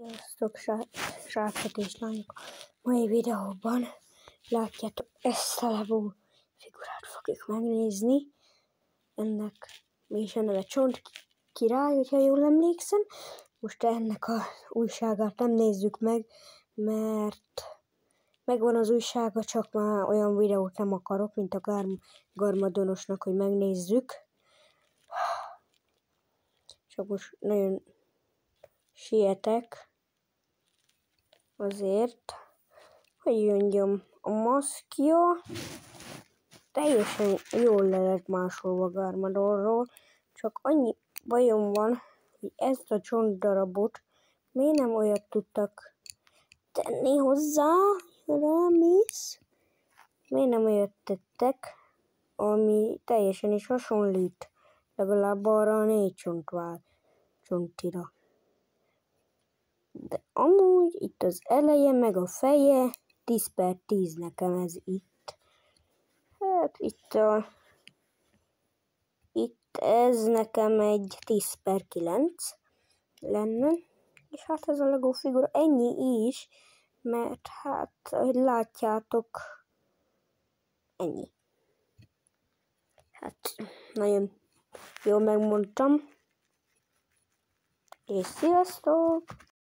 Sziasztok, srácok és lányok! Mai videóban látjátok, ezt a Lego figurát fogjuk megnézni. Ennek mi is a neve? Csont Király, hogyha jól emlékszem. Most ennek a újságát nem nézzük meg, mert megvan az újsága, csak már olyan videót nem akarok, mint a Garmadonosnak, hogy megnézzük. Csak most nagyon sietek. Azért, hogy mondjam, a maszkja teljesen jól le lett másolva Garmadonról, csak annyi bajom van, hogy ezt a csontdarabot miért nem olyat tudtak tenni hozzá, rámész? Miért nem olyat tettek, ami teljesen is hasonlít, legalább arra a 4 csontira. De amúgy itt az eleje, meg a feje 10/10 nekem ez itt. Hát itt ez nekem egy 10/9 lenne. És hát ez a Lego figura ennyi is, mert hát, ahogy látjátok, ennyi. Hát nagyon jól megmondtam. És sziasztok!